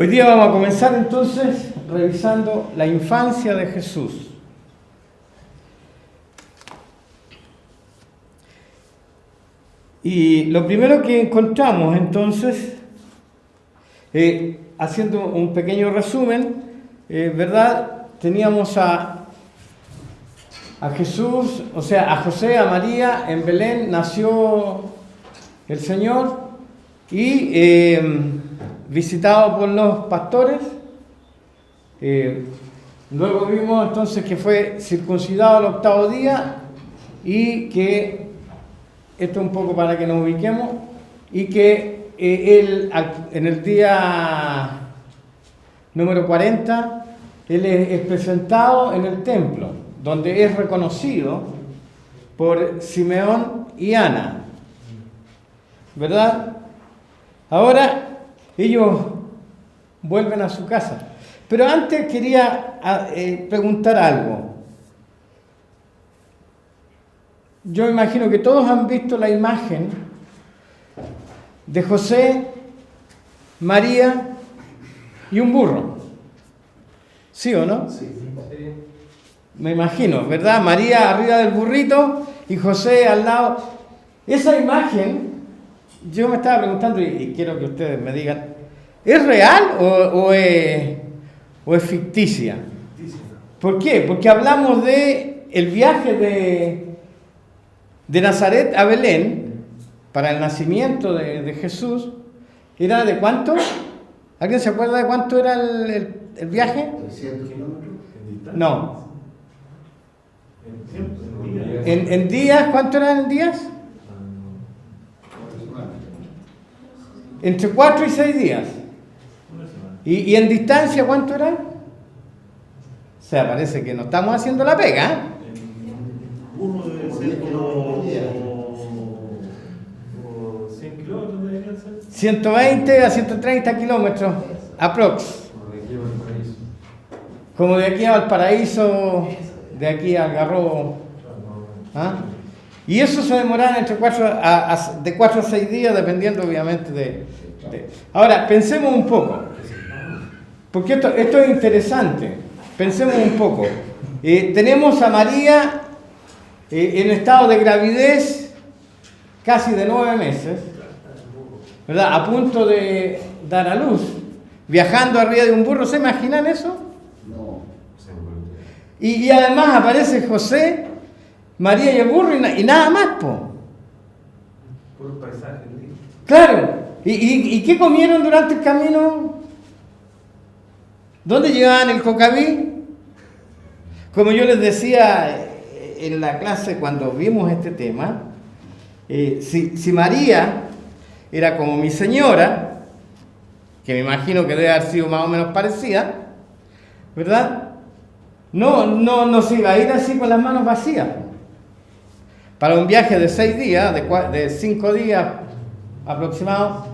Hoy día vamos a comenzar entonces revisando la infancia de Jesús. Y lo primero que encontramos entonces, haciendo un pequeño resumen, ¿verdad? Teníamos a Jesús, o sea, a José, a María, en Belén nació el Señor y visitado por los pastores. Luego vimos entonces que fue circuncidado al 8º día y que, esto un poco para que nos ubiquemos, y que él en el día número 40, él es presentado en el templo, donde es reconocido por Simeón y Ana, ¿verdad? Ahora ellos vuelven a su casa. Pero antes quería preguntar algo. Yo imagino que todos han visto la imagen de José, María y un burro. ¿Sí o no? Sí. Me imagino, ¿verdad? María arriba del burrito y José al lado. Esa imagen, yo me estaba preguntando y quiero que ustedes me digan, ¿es real o es ficticia? ¿Por qué? Porque hablamos de el viaje de Nazaret a Belén para el nacimiento de Jesús. ¿Era de cuánto? ¿Alguien se acuerda de cuánto era el viaje? 300 kilómetros. No. ¿En días? ¿Cuánto eran en días? Entre 4 y 6 días. ¿Y en distancia cuánto era? O sea, parece que no estamos haciendo la pega, ¿eh? Uno debe ser como 100 kilómetros, deberían ser. 120 a 130 kilómetros, aprox. Como de aquí a Valparaíso, de aquí a Algarrobo. ¿Ah? Y eso se demoraba entre de 4 a 6 días, dependiendo obviamente de... Ahora, pensemos un poco, porque esto es interesante. Pensemos un poco. Tenemos a María en estado de gravidez casi de 9 meses, ¿verdad? A punto de dar a luz, viajando arriba de un burro. ¿Se imaginan eso? No. Y además aparece José, María y el burro y nada más, po. Puro paisaje, ¿sí? Claro. ¿Y qué comieron durante el camino? ¿Dónde llevaban el cocaví? Como yo les decía en la clase cuando vimos este tema, si María era como mi señora, que me imagino que debe haber sido más o menos parecida, ¿verdad? No se iba a ir así con las manos vacías. Para un viaje de 6 días, de 5 días aproximados,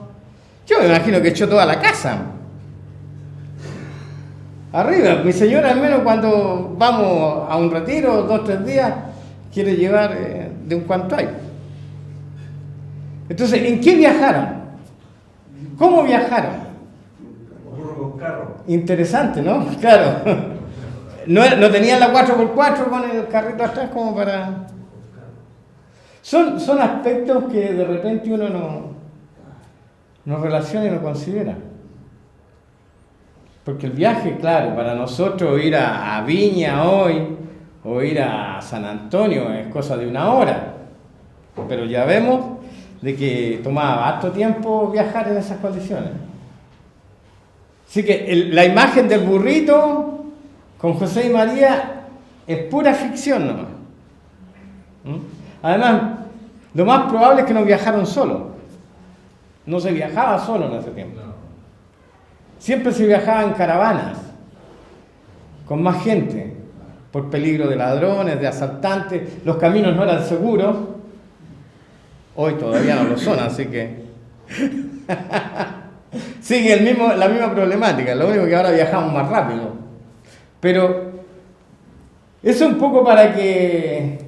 yo me imagino que echó toda la casa. Arriba, mi señora al menos cuando vamos a un retiro, 2 o 3 días, quiere llevar de un cuanto hay. Entonces, ¿en qué viajaron? ¿Cómo viajaron? Burro con carro. Interesante, ¿no? Claro. No tenían la 4x4 con el carrito atrás como para... Son aspectos que de repente uno no relaciona y no considera. Porque el viaje, claro, para nosotros ir a Viña hoy o ir a San Antonio es cosa de 1 hora. Pero ya vemos de que tomaba harto tiempo viajar en esas condiciones. Así que la imagen del burrito con José y María es pura ficción nomás. Además, lo más probable es que no viajaron solos. No se viajaba solo en ese tiempo. Siempre se viajaba en caravanas, con más gente, por peligro de ladrones, de asaltantes. Los caminos no eran seguros. Hoy todavía no lo son, así que... Sigue la misma problemática, lo único que ahora viajamos más rápido. Pero eso es un poco para que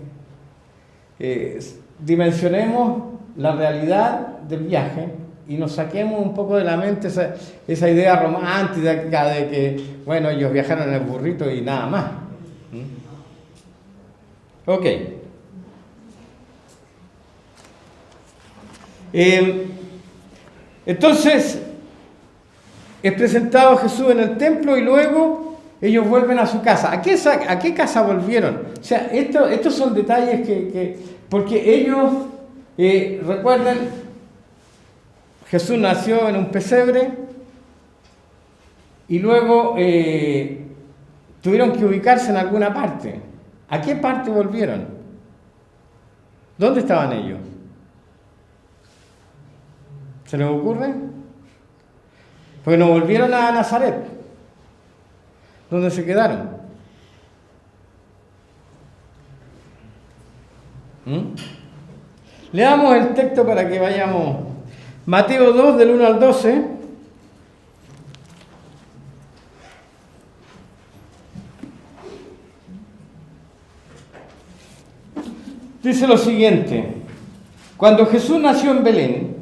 dimensionemos la realidad del viaje y nos saquemos un poco de la mente esa idea romántica de que, bueno, ellos viajaron en el burrito y nada más. Ok. Entonces, es presentado Jesús en el templo y luego ellos vuelven a su casa. ¿A qué casa volvieron? O sea, estos son detalles porque ellos, recuerden, Jesús nació en un pesebre y luego tuvieron que ubicarse en alguna parte. ¿A qué parte volvieron? ¿Dónde estaban ellos? ¿Se les ocurre? Porque no volvieron a Nazaret. ¿Dónde se quedaron? Leamos el texto para que vayamos. Mateo 2, del 1 al 12. Dice lo siguiente: cuando Jesús nació en Belén,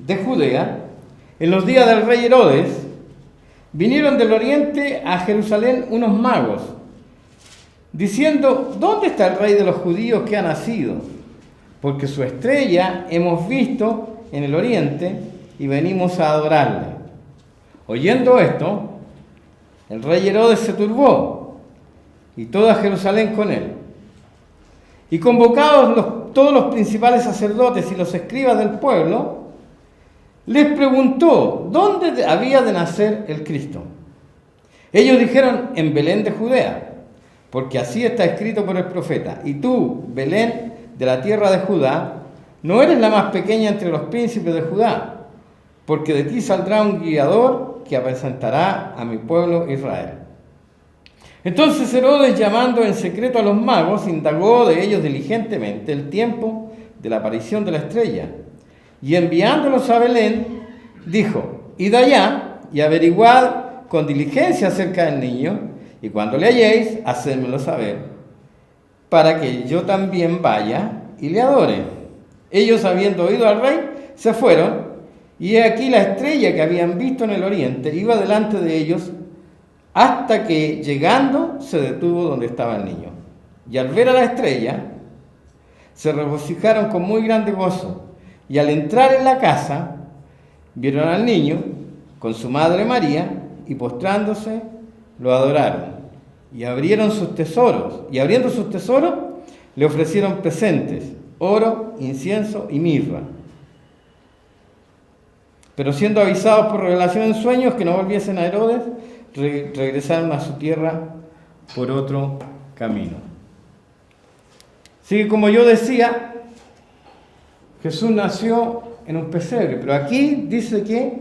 de Judea, en los días del rey Herodes, vinieron del oriente a Jerusalén unos magos, diciendo: ¿dónde está el rey de los judíos que ha nacido? Porque su estrella hemos visto en el oriente y venimos a adorarle. Oyendo esto, el rey Herodes se turbó y toda Jerusalén con él. Y convocados todos los principales sacerdotes y los escribas del pueblo, les preguntó dónde había de nacer el Cristo. Ellos dijeron: en Belén de Judea, porque así está escrito por el profeta: y tú, Belén, de la tierra de Judá, no eres la más pequeña entre los príncipes de Judá, porque de ti saldrá un guiador que apacentará a mi pueblo Israel. Entonces Herodes, llamando en secreto a los magos, indagó de ellos diligentemente el tiempo de la aparición de la estrella, y enviándolos a Belén, dijo: id allá y averiguad con diligencia acerca del niño, y cuando le halléis, hacedmelo saber, para que yo también vaya y le adore. Ellos, habiendo oído al rey, se fueron, y he aquí la estrella que habían visto en el oriente iba delante de ellos, hasta que, llegando, se detuvo donde estaba el niño. Y al ver a la estrella, se regocijaron con muy grande gozo. Y al entrar en la casa, vieron al niño con su madre María, y postrándose, lo adoraron. Y abriendo sus tesoros, le ofrecieron presentes: oro, incienso y mirra. Pero siendo avisados por revelación en sueños que no volviesen a Herodes, regresaron a su tierra por otro camino. Así que, como yo decía, Jesús nació en un pesebre, pero aquí dice que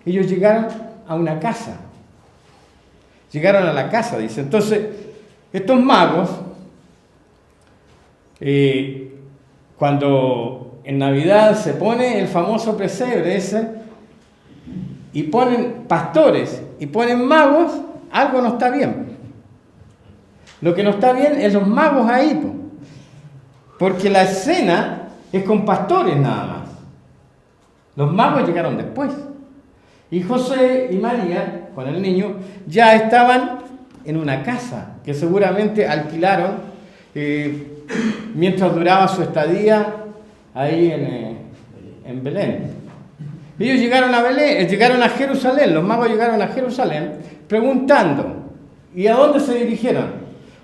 ellos llegaron a una casa. Llegaron a la casa, dice. Entonces, estos magos, cuando en Navidad se pone el famoso pesebre ese, y ponen pastores y ponen magos, algo no está bien. Lo que no está bien es los magos ahí, porque la escena es con pastores nada más. Los magos llegaron después. Y José y María, con el niño, ya estaban en una casa que seguramente alquilaron mientras duraba su estadía ahí en Belén. Ellos llegaron a Belén, llegaron a Jerusalén, los magos llegaron a Jerusalén preguntando. ¿Y a dónde se dirigieron?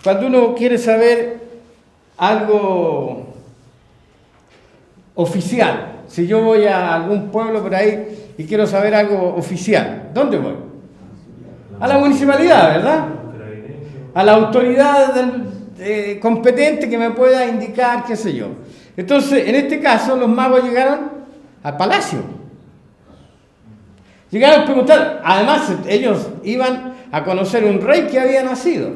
Cuando uno quiere saber algo oficial, si yo voy a algún pueblo por ahí y quiero saber algo oficial, ¿dónde voy? A la municipalidad, ¿verdad? A la autoridad competente que me pueda indicar, qué sé yo. Entonces, en este caso, los magos llegaron al palacio. Llegaron a preguntar, además ellos iban a conocer un rey que había nacido.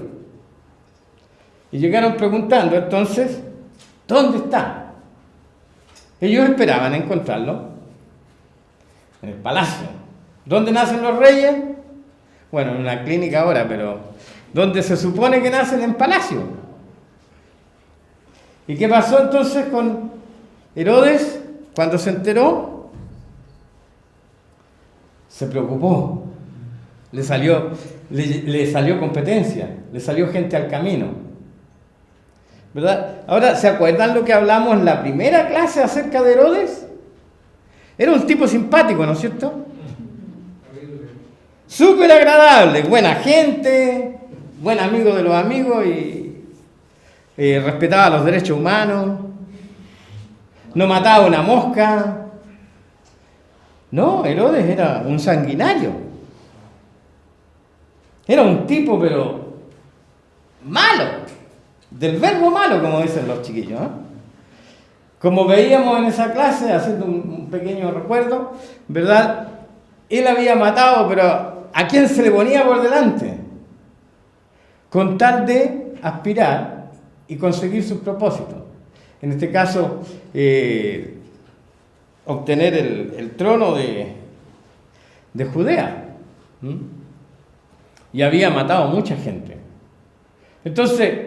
Y llegaron preguntando, entonces, ¿dónde está? Ellos esperaban encontrarlo en el palacio. ¿Dónde nacen los reyes? Bueno, en una clínica ahora, pero ¿dónde se supone que nacen? En palacio. ¿Y qué pasó entonces con Herodes cuando se enteró? se preocupó, le salió competencia, le salió gente al camino, ¿verdad? Ahora, ¿se acuerdan lo que hablamos en la primera clase acerca de Herodes? Era un tipo simpático, ¿no es cierto? Súper agradable, buena gente, buen amigo de los amigos y respetaba los derechos humanos, no mataba una mosca. No, Herodes era un sanguinario. Era un tipo, pero malo, del verbo malo, como dicen los chiquillos, ¿eh? Como veíamos en esa clase, haciendo un pequeño recuerdo, ¿verdad? Él había matado, pero ¿a quién se le ponía por delante? Con tal de aspirar y conseguir sus propósitos. En este caso, obtener el trono de Judea. Y había matado a mucha gente. Entonces,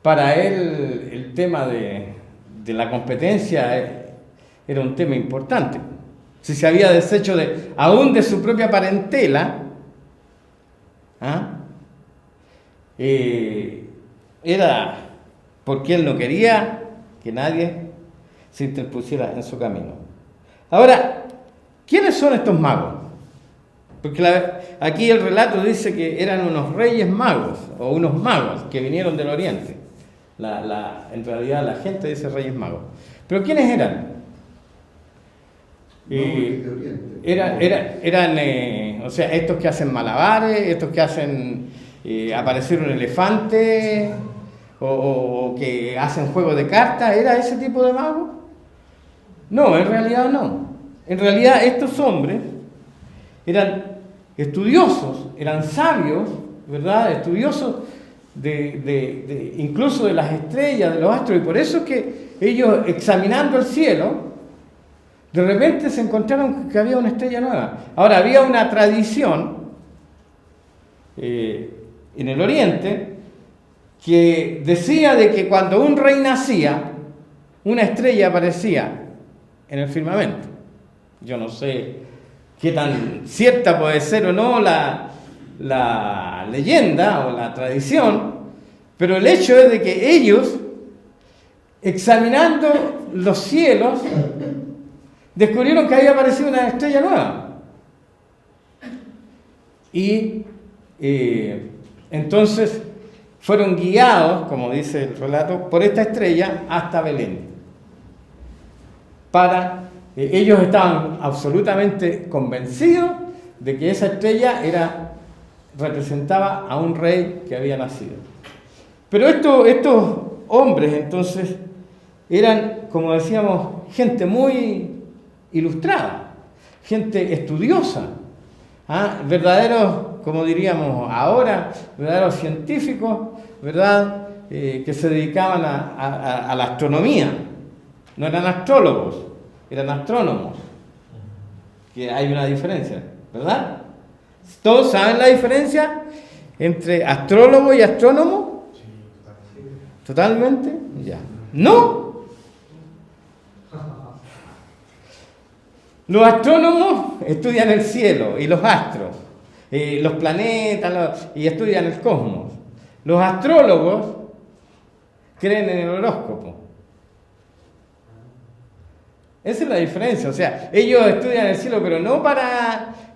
para él el tema de la competencia era un tema importante. Si se había deshecho aún de su propia parentela, era porque él no quería que nadie se interpusiera en su camino. Ahora, ¿quiénes son estos magos? Porque aquí el relato dice que eran unos reyes magos, o unos magos que vinieron del oriente. En realidad la gente dice reyes magos. ¿Pero quiénes eran? Eran o sea, estos que hacen malabares, estos que hacen aparecer un elefante, o que hacen juegos de cartas. ¿Era ese tipo de magos? No, en realidad no. En realidad estos hombres eran estudiosos, eran sabios, ¿verdad? Estudiosos incluso de las estrellas, de los astros, y por eso es que ellos, examinando el cielo, de repente se encontraron que había una estrella nueva. Ahora, había una tradición en el oriente que decía de que cuando un rey nacía, una estrella aparecía en el firmamento. Yo no sé qué tan cierta puede ser o no la leyenda o la tradición, pero el hecho es de que ellos, examinando los cielos, descubrieron que había aparecido una estrella nueva. Y entonces fueron guiados, como dice el relato, por esta estrella hasta Belén. Ellos estaban absolutamente convencidos de que esa estrella representaba a un rey que había nacido. Pero estos hombres entonces eran, como decíamos, gente muy ilustrada, gente estudiosa, verdaderos, como diríamos ahora, verdaderos científicos, ¿verdad? Que se dedicaban a la astronomía. No eran astrólogos, eran astrónomos, que hay una diferencia, ¿verdad? ¿Todos saben la diferencia entre astrólogo y astrónomo? ¿Totalmente? Ya. ¿No? Los astrónomos estudian el cielo y los astros, los planetas, y estudian el cosmos. Los astrólogos creen en el horóscopo. Esa es la diferencia. O sea, ellos estudian el cielo, pero no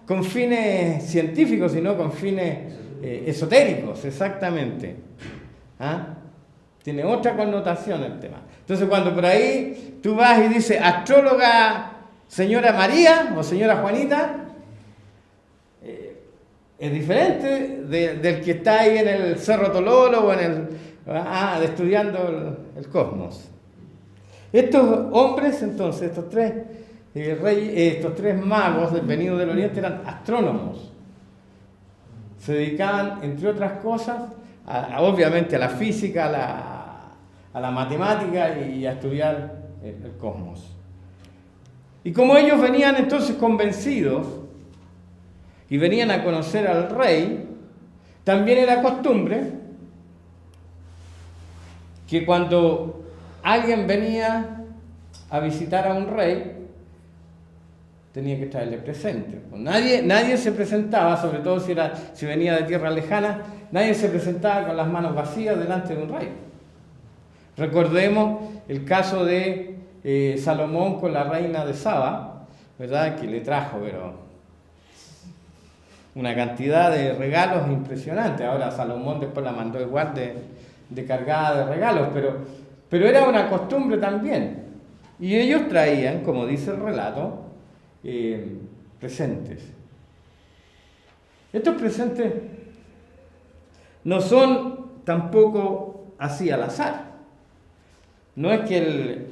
con fines científicos, sino con fines esotéricos, exactamente. Tiene otra connotación el tema. Entonces, cuando por ahí tú vas y dices astróloga señora María o señora Juanita, es diferente del que está ahí en el Cerro Tololo o estudiando el cosmos. Estos hombres, entonces, estos tres magos venidos del Oriente eran astrónomos. Se dedicaban, entre otras cosas, obviamente a la física, a la matemática y a estudiar el cosmos. Y como ellos venían entonces convencidos y venían a conocer al rey, también era costumbre que cuando alguien venía a visitar a un rey, tenía que traerle presentes. Nadie se presentaba, sobre todo si venía de tierra lejana, nadie se presentaba con las manos vacías delante de un rey. Recordemos el caso de Salomón con la reina de Saba, ¿verdad? Que le trajo, pero una cantidad de regalos impresionantes. Ahora Salomón después la mandó igual de cargada de regalos, pero era una costumbre también. Y ellos traían, como dice el relato, presentes. Estos presentes no son tampoco así al azar. No es que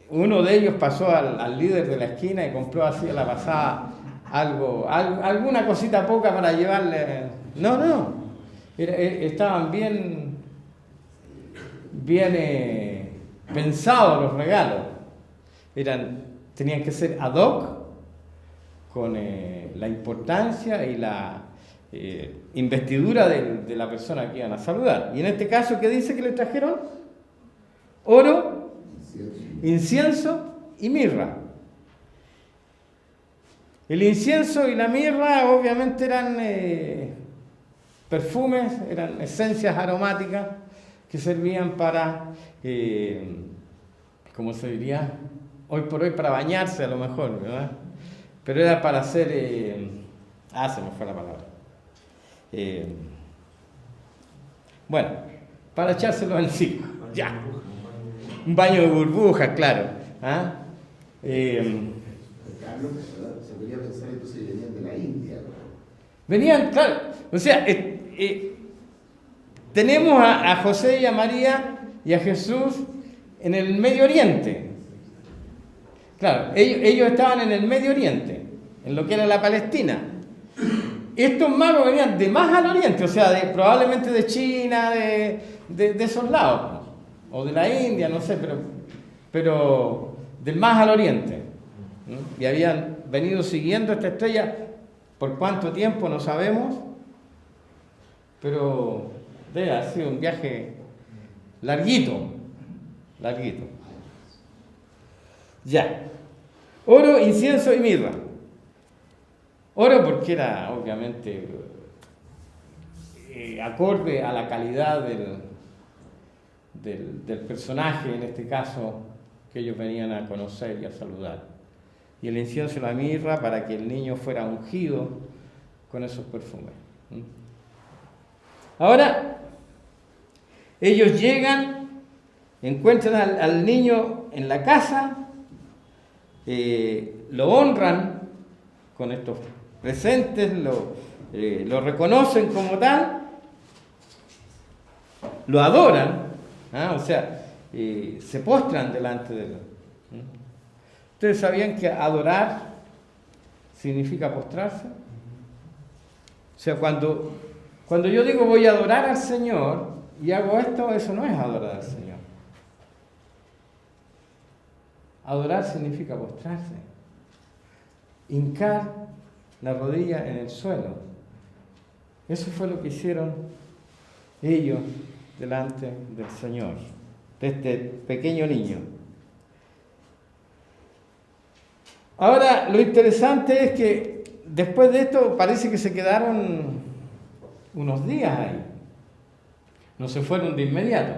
uno de ellos pasó al líder de la esquina y compró así a la pasada alguna cosita poca para llevarle. No. Estaban bien pensados los regalos. Tenían que ser ad hoc con la importancia y la investidura de la persona que iban a saludar. Y en este caso, ¿qué dice que le trajeron? Oro, incienso y mirra. El incienso y la mirra obviamente eran perfumes, eran esencias aromáticas que servían para, ¿cómo se diría? Hoy por hoy para bañarse a lo mejor, ¿verdad? Pero era para hacer, se me fue la palabra. Bueno, para echárselo encima, ya. Un baño de burbujas, claro. ¿Ah? Se podría pensar entonces que venían de la India, ¿no? Venían, claro, o sea, tenemos a José y a María y a Jesús en el Medio Oriente. Claro, ellos estaban en el Medio Oriente, en lo que era la Palestina. Estos magos venían de más al oriente, o sea, probablemente de China, de esos lados, o de la India, no sé, pero de más al oriente. ¿Mm? Y habían venido siguiendo esta estrella, por cuánto tiempo no sabemos, pero debe haber sido un viaje larguito. Ya. Oro, incienso y mirra. Oro porque era obviamente acorde a la calidad del personaje, en este caso, que ellos venían a conocer y a saludar. Y el incienso y la mirra para que el niño fuera ungido con esos perfumes. Ahora, ellos llegan, encuentran al niño en la casa, lo honran con estos presentes, lo reconocen como tal, lo adoran, o sea, se postran delante de él. ¿Ustedes sabían que adorar significa postrarse? O sea, cuando yo digo voy a adorar al Señor y hago esto, eso no es adorar al Señor. Adorar significa postrarse, hincar la rodilla en el suelo. Eso fue lo que hicieron ellos delante del Señor, de este pequeño niño. Ahora, lo interesante es que después de esto parece que se quedaron unos días ahí. No se fueron de inmediato.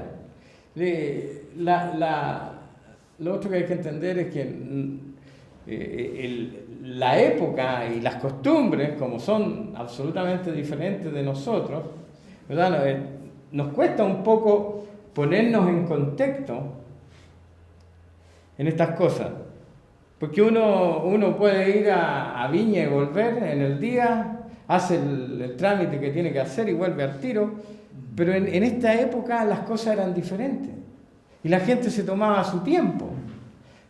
Lo otro que hay que entender es que la época y las costumbres, como son absolutamente diferentes de nosotros, ¿verdad? Nos cuesta un poco ponernos en contexto en estas cosas. Porque uno puede ir a Viña y volver en el día, hace el trámite que tiene que hacer y vuelve al tiro, pero en esta época las cosas eran diferentes y la gente se tomaba su tiempo,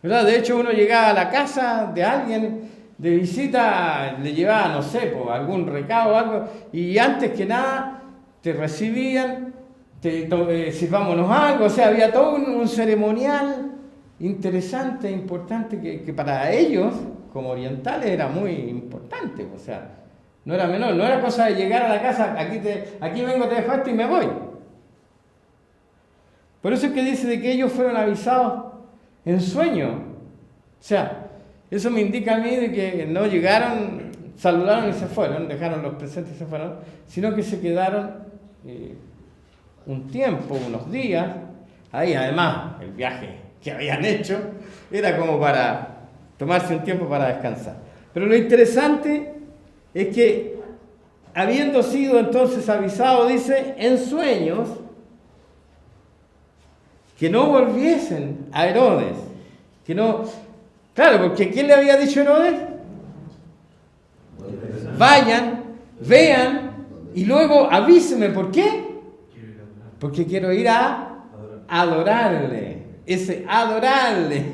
¿verdad? De hecho, uno llegaba a la casa de alguien de visita, le llevaba, no sé, algún recado o algo, y antes que nada te recibían, sirvámonos algo, o sea, había todo un ceremonial interesante, importante, que para ellos, como orientales, era muy importante, o sea, no era menor, no era cosa de llegar a la casa, aquí vengo, te dejo esto y me voy. Por eso es que dice de que ellos fueron avisados en sueño. O sea, Eso me indica a mí de que no llegaron, saludaron y se fueron, dejaron los presentes y se fueron, sino que se quedaron un tiempo, unos días, ahí. Además el viaje que habían hecho era como para tomarse un tiempo para descansar. Pero lo interesante es que, habiendo sido entonces avisado, dice, en sueños, que no volviesen a Herodes, que no... Claro, porque ¿quién le había dicho a Herodes? Vayan, vean, y luego avísenme. ¿Por qué? Porque quiero ir a adorarle. Ese adorarle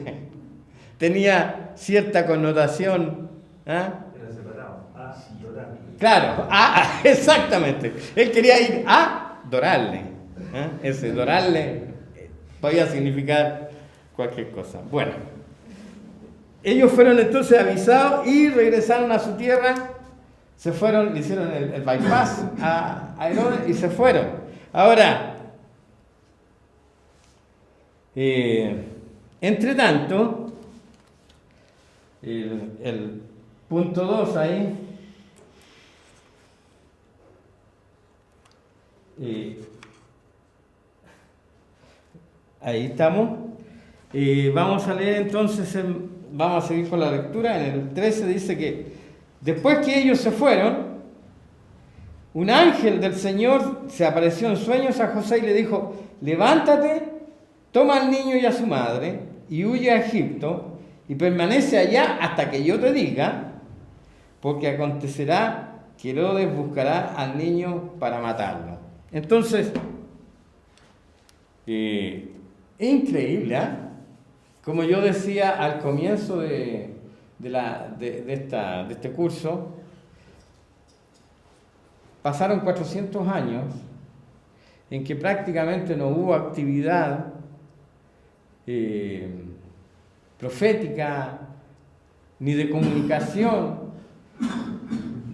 tenía cierta connotación. Era separado. Llorar. Claro, exactamente. Él quería ir a adorarle. Ese adorarle podía significar cualquier cosa. Bueno, ellos fueron entonces avisados y regresaron a su tierra. Se fueron, le hicieron el bypass a Herodes y se fueron. Ahora, entre tanto, el punto 2 ahí, ahí estamos. Vamos a leer entonces, vamos a seguir con la lectura. En el 13 dice que después que ellos se fueron, un ángel del Señor se apareció en sueños a José y le dijo: levántate, toma al niño y a su madre y huye a Egipto y permanece allá hasta que yo te diga, porque acontecerá que Herodes buscará al niño para matarlo. Entonces, es increíble, ¿eh? Como yo decía al comienzo de este curso, pasaron 400 años en que prácticamente no hubo actividad profética ni de comunicación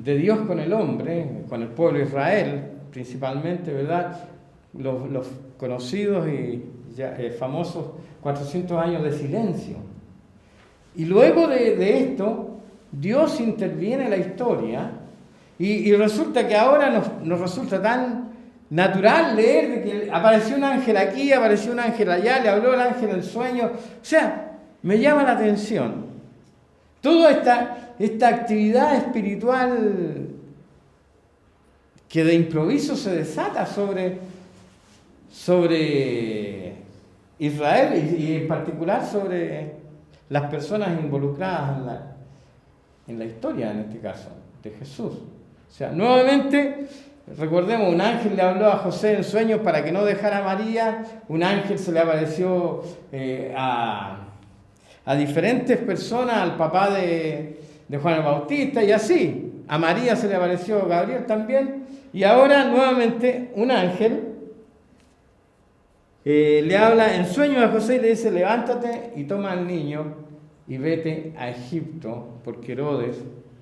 de Dios con el hombre, con el pueblo de Israel principalmente, ¿verdad? Los conocidos y ya, famosos 400 años de silencio. Y luego de esto, Dios interviene en la historia y resulta que ahora nos resulta tan natural leer de que apareció un ángel aquí, apareció un ángel allá, le habló el ángel en sueño. O sea, me llama la atención toda esta actividad espiritual que de improviso se desata sobre Israel y en particular sobre las personas involucradas en la historia, en este caso, de Jesús. O sea, nuevamente, recordemos, un ángel le habló a José en sueños para que no dejara a María, un ángel se le apareció a diferentes personas, al papá de Juan el Bautista y así. A María se le apareció Gabriel también, y ahora nuevamente un ángel le habla en sueños a José y le dice: levántate y toma al niño y vete a Egipto, porque Herodes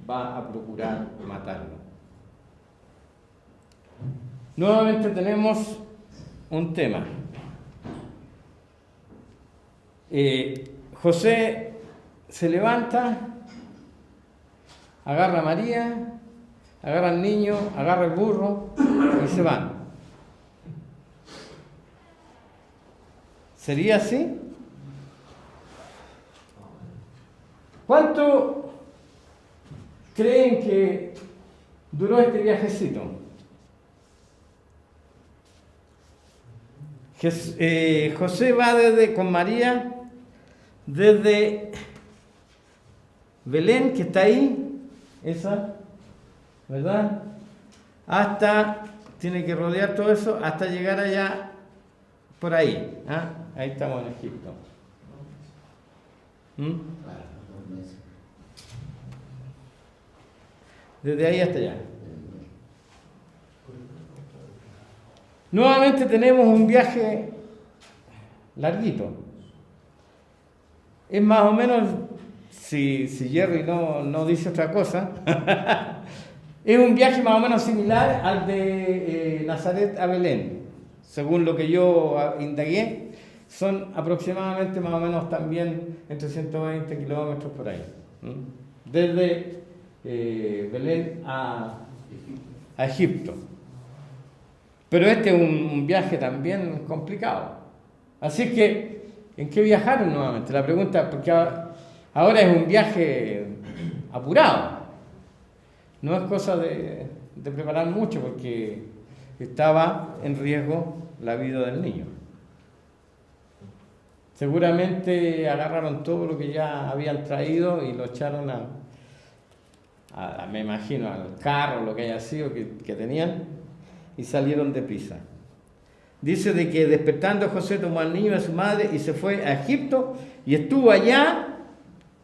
va a procurar matarlo. Nuevamente tenemos un tema. José se levanta, agarra a María, agarra al niño, agarra el burro y se van. ¿Sería así? ¿Cuánto creen que duró este viajecito? José va con María desde Belén, que está ahí, esa, ¿verdad? Hasta, tiene que rodear todo eso hasta llegar allá, por ahí. ¿Ah? Ahí estamos en Egipto. Desde ahí hasta allá. Nuevamente tenemos un viaje larguito. Es más o menos, si Jerry no dice otra cosa, es un viaje más o menos similar al de Nazaret a Belén. Según lo que yo indagué, son aproximadamente más o menos también entre 120 kilómetros por ahí. desde Belén a Egipto. Pero este es un viaje también complicado. Así que, ¿en qué viajaron nuevamente? La pregunta, porque ahora es un viaje apurado. No es cosa de preparar mucho, porque estaba en riesgo la vida del niño. Seguramente agarraron todo lo que ya habían traído y lo echaron me imagino, al carro, lo que haya sido que tenían, y salieron deprisa. Dice de que despertando José tomó al niño y a su madre y se fue a Egipto y estuvo allá,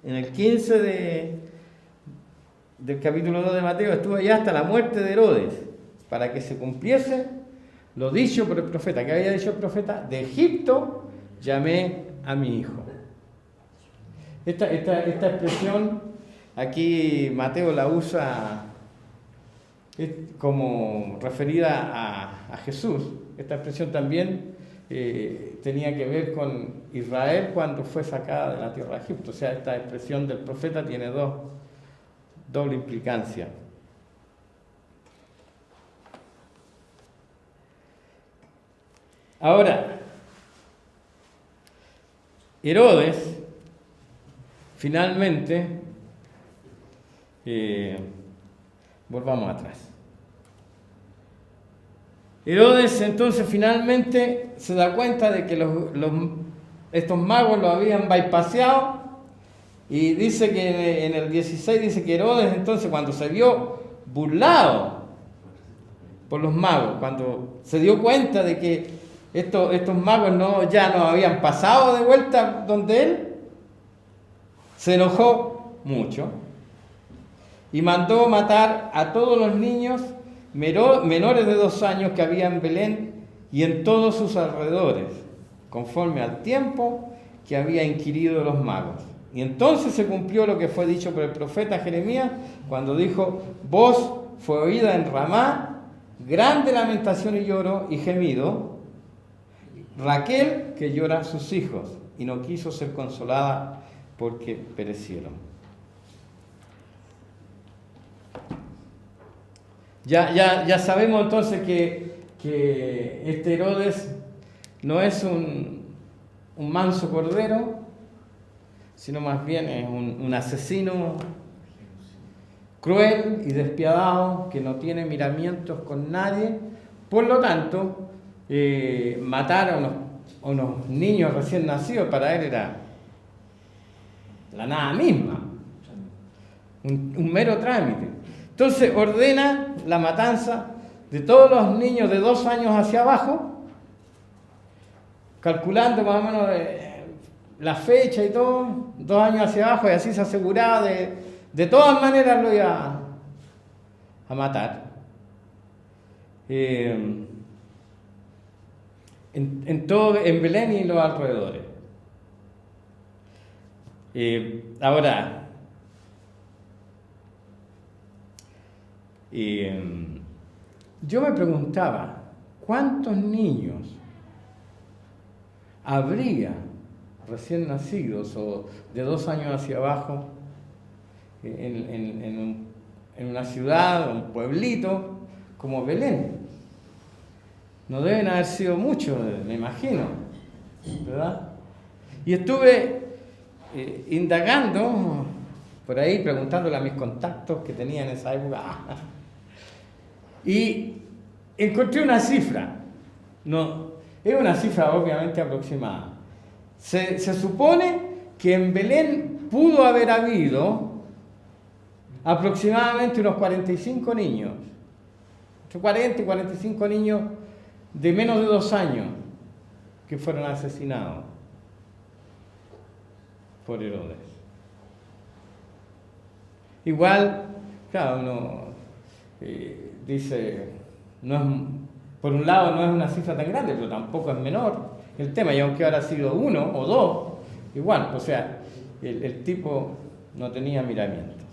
en el 15 del capítulo 2 de Mateo, estuvo allá hasta la muerte de Herodes, para que se cumpliese lo dicho por el profeta. ¿Qué había dicho el profeta? De Egipto llamé a mi hijo. Esta expresión aquí Mateo la usa como referida a Jesús. Esta expresión también tenía que ver con Israel cuando fue sacada de la tierra de Egipto. O sea, esta expresión del profeta tiene doble implicancia. Ahora, Herodes, finalmente, volvamos atrás. Herodes entonces finalmente se da cuenta de que estos magos lo habían bypaseado y dice que en el 16 dice que Herodes entonces cuando se vio burlado por los magos, cuando se dio cuenta de que estos magos ya no habían pasado de vuelta donde él, se enojó mucho y mandó matar a todos los niños menores de 2 años que había en Belén y en todos sus alrededores, conforme al tiempo que había inquirido los magos. Y entonces se cumplió lo que fue dicho por el profeta Jeremías, cuando dijo: voz fue oída en Ramá, grande lamentación y lloro y gemido, Raquel que llora a sus hijos, y no quiso ser consolada porque perecieron. Ya sabemos entonces que este Herodes no es un manso cordero, sino más bien es un asesino cruel y despiadado que no tiene miramientos con nadie. Por lo tanto, matar a unos niños recién nacidos para él era la nada misma, un mero trámite. Entonces ordena la matanza de todos los niños de 2 años hacia abajo, calculando más o menos la fecha y todo, 2 años hacia abajo, y así se aseguraba de todas maneras lo iba a matar. En Belén y los alrededores. Ahora, yo me preguntaba, ¿cuántos niños habría recién nacidos o de 2 años hacia abajo en una ciudad, un pueblito como Belén? No deben haber sido muchos, me imagino, ¿verdad? Y estuve indagando por ahí, preguntándole a mis contactos que tenía en esa época, y encontré una cifra. No, es una cifra obviamente aproximada. Se supone que en Belén pudo haber habido aproximadamente unos 45 niños, entre 40 y 45 niños de menos de 2 años que fueron asesinados por Herodes. Igual, claro, uno dice, por un lado no es una cifra tan grande, pero tampoco es menor el tema, y aunque ahora ha sido 1 o 2, igual, o sea, el tipo no tenía miramiento.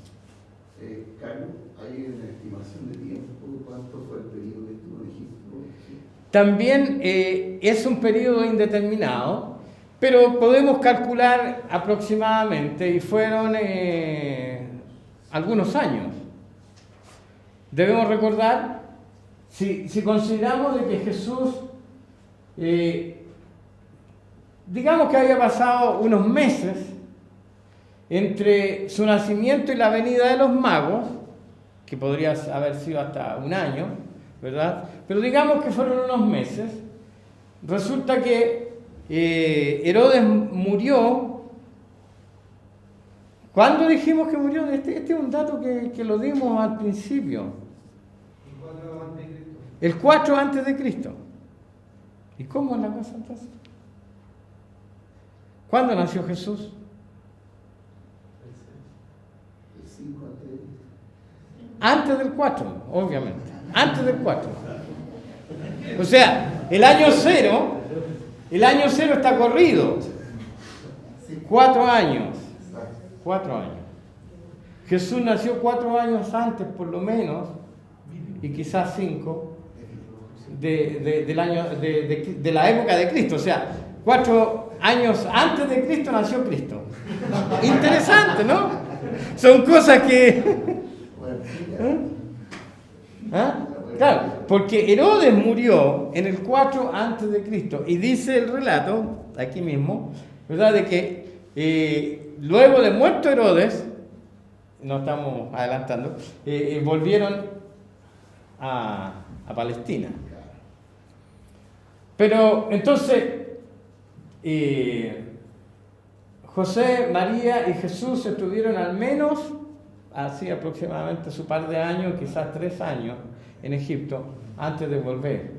Carlos, ¿hay una estimación de tiempo? ¿Cuánto fue el periodo que estuvo en Egipto? ¿Sí? También es un periodo indeterminado, Pero podemos calcular aproximadamente, y fueron algunos años. Debemos recordar, si consideramos de que Jesús, digamos que había pasado unos meses entre su nacimiento y la venida de los magos, que podría haber sido hasta un año, ¿verdad? Pero digamos que fueron unos meses. Resulta que Herodes murió. ¿Cuándo dijimos que murió? Este es un dato que lo dimos al principio. El 4 antes de Cristo. ¿Y cómo es la cosa entonces? ¿Cuándo nació Jesús? El 5 Antes del 4, obviamente. Antes del 4. O sea, el año cero está corrido. 4 años. 4 años. Jesús nació 4 años antes, por lo menos, y quizás 5, de la época de Cristo. O sea, 4 años antes de Cristo nació Cristo. Interesante, ¿no? Son cosas que... ¿Ah? Claro, porque Herodes murió en el 4 antes de Cristo, y dice el relato, aquí mismo, ¿verdad?, de que luego de muerto Herodes, no estamos adelantando, volvieron a Palestina. Pero entonces, José, María y Jesús estuvieron al menos, así aproximadamente su par de años, quizás 3 años, en Egipto, antes de volver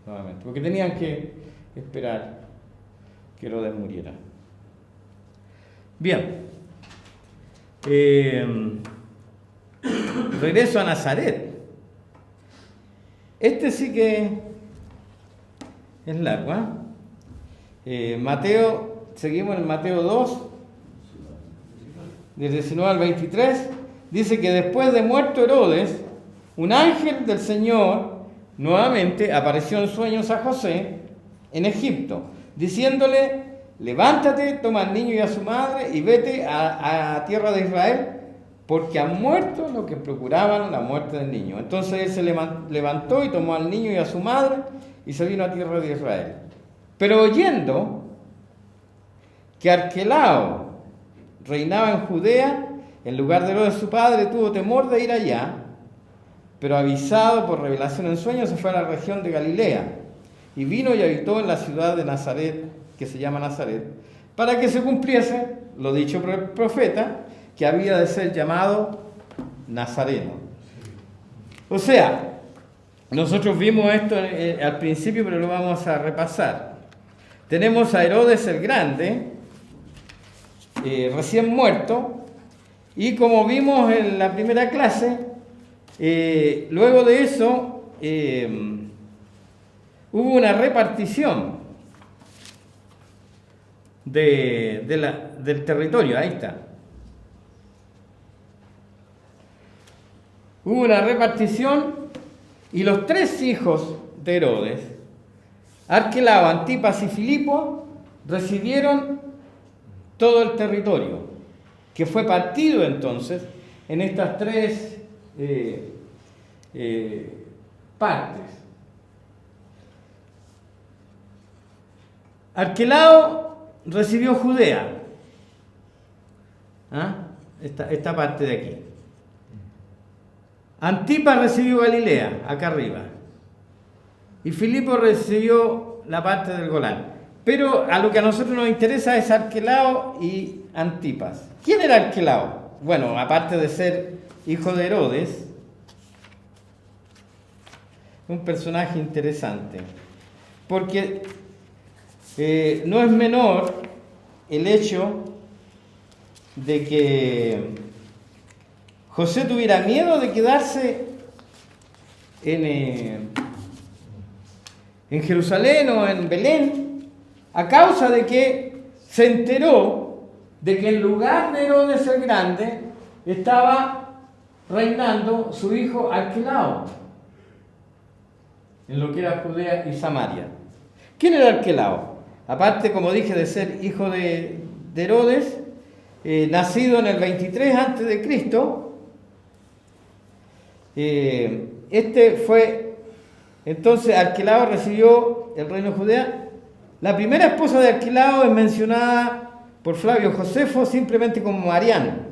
nuevamente, porque tenían que esperar que Herodes muriera. Bien, regreso a Nazaret. Este sí que es largo, Mateo, seguimos en Mateo 2, del 19 al 23, dice que después de muerto Herodes, un ángel del Señor nuevamente apareció en sueños a José en Egipto, diciéndole: levántate, toma al niño y a su madre y vete a tierra de Israel, porque han muerto los que procuraban la muerte del niño. Entonces él se levantó y tomó al niño y a su madre y se vino a tierra de Israel. Pero oyendo que Arquelao reinaba en Judea, en lugar de Herodes su padre, tuvo temor de ir allá, pero avisado por revelación en sueños, se fue a la región de Galilea y vino y habitó en la ciudad de Nazaret, que se llama Nazaret, para que se cumpliese lo dicho por el profeta, que había de ser llamado Nazareno. O sea, nosotros vimos esto al principio, pero lo vamos a repasar. Tenemos a Herodes el Grande, recién muerto, y como vimos en la primera clase, luego de eso hubo una repartición del territorio. Ahí está. Hubo una repartición y los 3 hijos de Herodes, Arquelao, Antipas y Filipo, recibieron todo el territorio, que fue partido entonces en estas 3 partes. Arquelao recibió Judea, esta parte de aquí. Antipas recibió Galilea, acá arriba, y Filipo recibió la parte del Golán. Pero a lo que a nosotros nos interesa es Arquelao y Antipas. ¿Quién era Arquelao? Bueno, aparte de ser hijo de Herodes, un personaje interesante, porque no es menor el hecho de que José tuviera miedo de quedarse en Jerusalén o en Belén, a causa de que se enteró de que en lugar de Herodes el Grande estaba reinando su hijo Arquelao, en lo que era Judea y Samaria. ¿Quién era Arquelao? aparte, como dije, de ser hijo de Herodes, nacido en el 23 antes de Cristo, entonces Arquelao recibió el reino de Judea. La primera esposa de Arquelao es mencionada por Flavio Josefo simplemente como Mariana.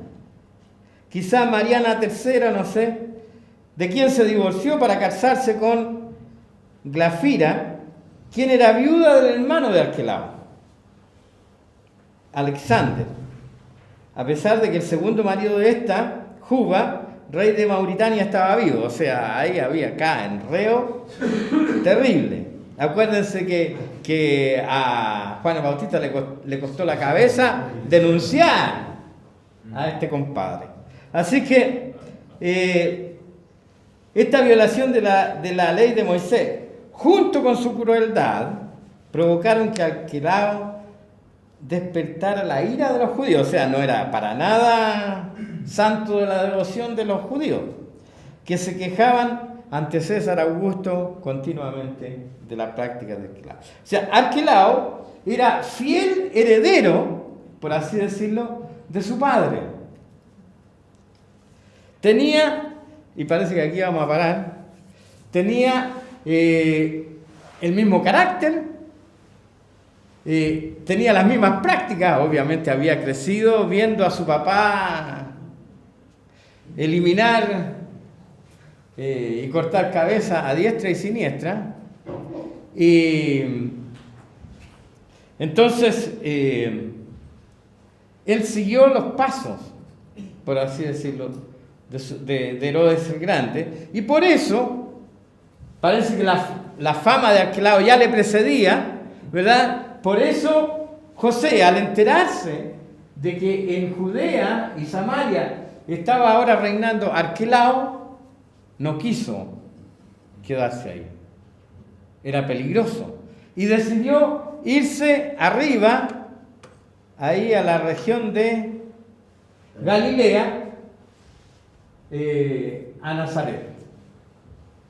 Quizá Mariana III, no sé, de quien se divorció para casarse con Glafira, quien era viuda del hermano de Arquelao, Alexander, a pesar de que el segundo marido de esta, Juba, rey de Mauritania, estaba vivo. O sea, ahí había acá enreo terrible. Acuérdense que a Juan el Bautista le costó la cabeza denunciar a este compadre. Así que esta violación de la ley de Moisés, junto con su crueldad, provocaron que Arquelao despertara la ira de los judíos. O sea, no era para nada santo de la devoción de los judíos, que se quejaban ante César Augusto continuamente de la práctica de Arquelao. O sea, Arquelao era fiel heredero, por así decirlo, de su padre. Tenía, y parece que aquí vamos a parar, tenía el mismo carácter, tenía las mismas prácticas. Obviamente había crecido viendo a su papá eliminar y cortar cabeza a diestra y siniestra. Y entonces él siguió los pasos, por así decirlo, de Herodes el Grande, y por eso parece que la fama de Arquelao ya le precedía, ¿verdad? Por eso José, al enterarse de que en Judea y Samaria estaba ahora reinando Arquelao, no quiso quedarse ahí. Era peligroso. Y decidió irse arriba, ahí a la región de Galilea, a Nazaret.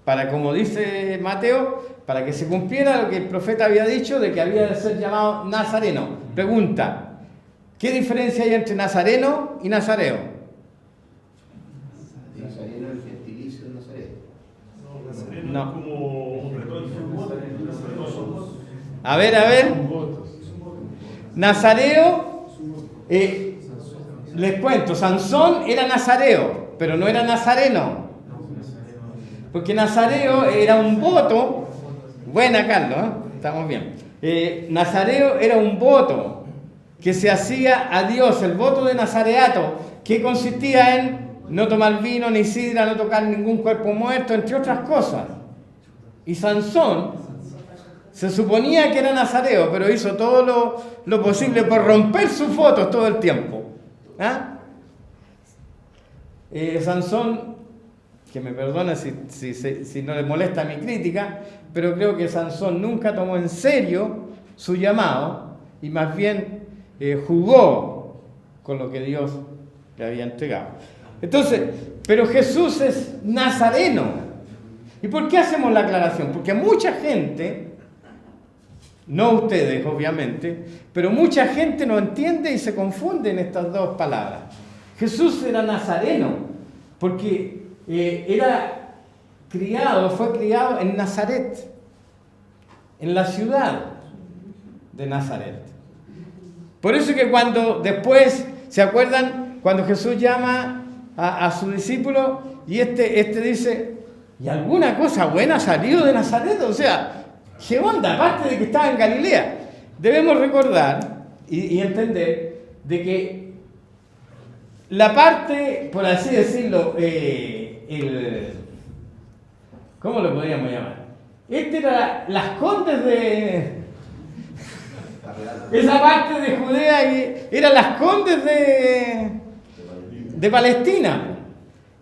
Para, como dice Mateo, para que se cumpliera lo que el profeta había dicho de que había de ser llamado nazareno. Pregunta, ¿qué diferencia hay entre nazareno y nazareo? Nazareno es el gentilicio de Nazaret. No, No. como un retorno. A ver. Nazareo, les cuento, Sansón era nazareo, pero no era nazareno. Porque nazareo era un voto. Buena, Carlos, ¿eh? Estamos bien. Nazareo era un voto que se hacía a Dios, el voto de nazareato, que consistía en no tomar vino ni sidra, no tocar ningún cuerpo muerto, entre otras cosas. Y Sansón se suponía que era nazareo, pero hizo todo lo posible por romper sus votos todo el tiempo. ¿Ah? Sansón, que me perdone si no le molesta mi crítica, pero creo que Sansón nunca tomó en serio su llamado y más bien jugó con lo que Dios le había entregado. Entonces, pero Jesús es nazareno. ¿Y por qué hacemos la aclaración? Porque mucha gente, no ustedes obviamente, pero mucha gente no entiende y se confunde en estas dos palabras. Jesús era nazareno porque fue criado en Nazaret, en la ciudad de Nazaret. Por eso que cuando después, ¿se acuerdan? Cuando Jesús llama a su discípulo y este dice, ¿y alguna cosa buena salió de Nazaret? O sea, ¿qué onda? Aparte de que estaba en Galilea. Debemos recordar y entender de que la parte, por así decirlo, ¿cómo lo podríamos llamar? Era las Condes de... Esa parte de Judea eran las Condes de Palestina.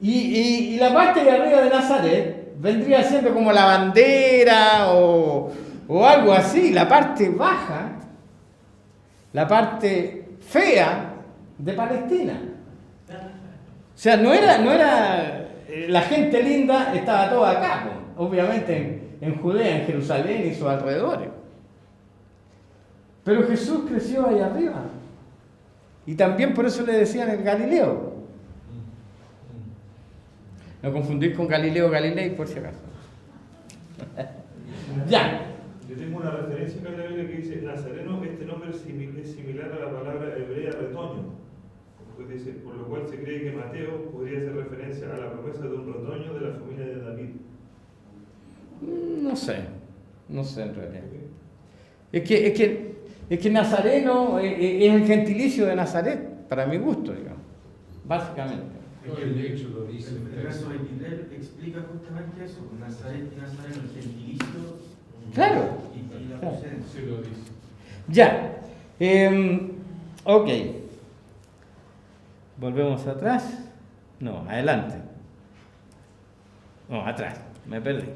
Y la parte de arriba de Nazaret vendría siendo como la bandera o algo así, la parte baja, la parte fea de Palestina. O sea, no era la gente linda estaba toda acá, obviamente en Judea, en Jerusalén y sus alrededores. Pero Jesús creció ahí arriba. Y también por eso le decían el Galileo. No confundir con Galileo Galilei, por si acaso. Ya. Yo tengo una referencia acá en la Biblia que dice Nazareno, este nombre es similar a la palabra hebrea retoño. Pues dice, por lo cual se cree que Mateo podría hacer referencia a la promesa de un retoño de la familia de David. No sé en realidad. Es que Nazareno es el gentilicio de Nazaret, para mi gusto, digamos, básicamente. El hecho lo dice. El verso 23 explica justamente eso, Nazaret y Nazareno, el gentilicio Claro. y la Claro. procedencia. Se lo dice. Ya. Ok. Volvemos atrás. No, adelante. No, atrás. Me perdí.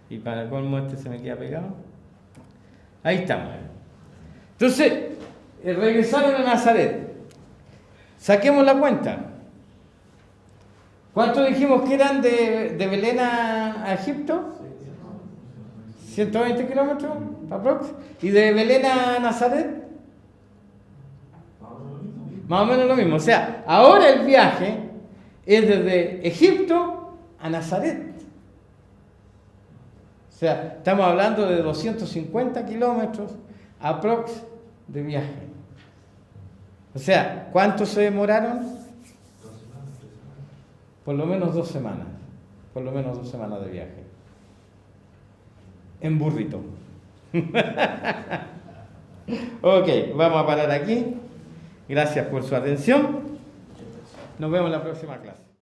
Y para colmo este se me queda pegado. Ahí estamos. Entonces, regresaron a Nazaret. Saquemos la cuenta. ¿Cuánto dijimos que eran de Belén a Egipto? 120 kilómetros, aprox. ¿Y de Belén a Nazaret? Más o menos lo mismo. O sea, ahora el viaje es desde Egipto a Nazaret. O sea, estamos hablando de 250 kilómetros aprox de viaje. O sea, ¿cuánto se demoraron? 2 semanas, 3 semanas. Por lo menos 2 semanas. Por lo menos 2 semanas de viaje. En burrito. Ok, vamos a parar aquí. Gracias por su atención. Nos vemos en la próxima clase.